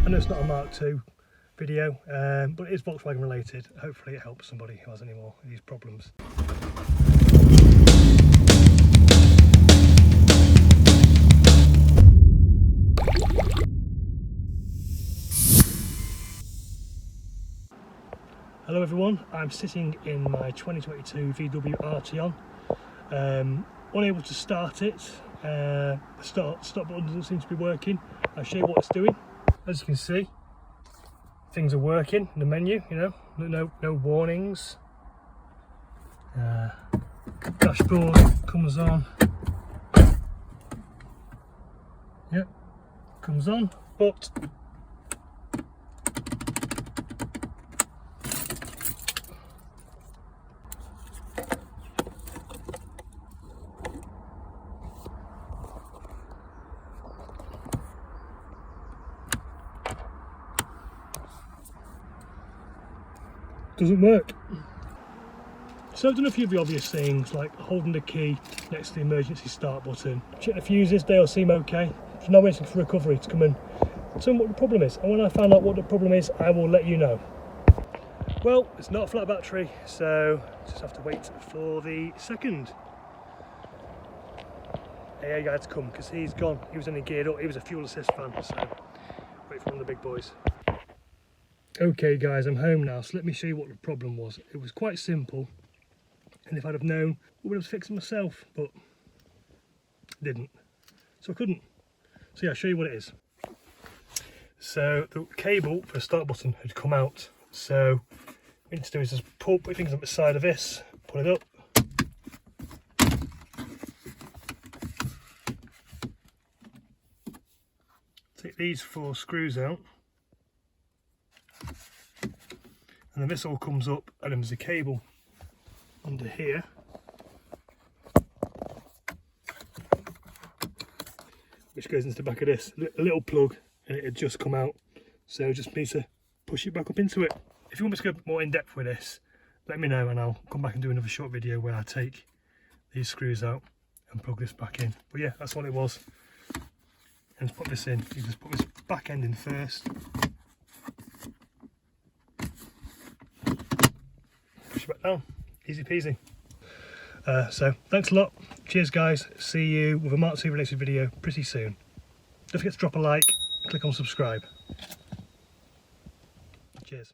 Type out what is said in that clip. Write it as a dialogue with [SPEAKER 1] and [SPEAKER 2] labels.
[SPEAKER 1] I know it's not a Mark II video, but it is Volkswagen related. Hopefully it helps somebody who has any more of these problems. Hello everyone, I'm sitting in my 2022 VW Arteon, unable to start it. The stop button doesn't seem to be working. I'll show you what it's doing. As you can see, things are working in the menu, you know, no warnings. Dashboard comes on. Yep, comes on, but doesn't work. So I've done a few of the obvious things, like holding the key next to the emergency start button. Check the fuses, they all seem okay. So now waiting for recovery to come and tell me what the problem is. And when I find out what the problem is, I will let you know. Well, it's not a flat battery, so just have to wait for the second AA guy to come, because he's gone. He was only geared up, he was a fuel assist fan, so wait for one of the big boys. Okay guys, I'm home now, so let me show you what the problem was. It was quite simple, and if I'd have known, I would have fixed it myself, but didn't. So I couldn't. So yeah, I'll show you what it is. So the cable for the start button had come out. So what you need to do is just put your fingers up the side of this, pull it up. Take these 4 screws out. And then this all comes up, and then there's a cable under here, which goes into the back of this, a little plug, and it had just come out, so just need to push it back up into it. If you want me to go more in depth with this, let me know and I'll come back and do another short video where I take these screws out and plug this back in. But yeah, that's what it was. And to put this in, you just put this back end in first, push it back down, easy peasy. So thanks a lot, cheers guys, see you with a Mark II related video pretty soon. Don't forget to drop a like, click on subscribe. Cheers.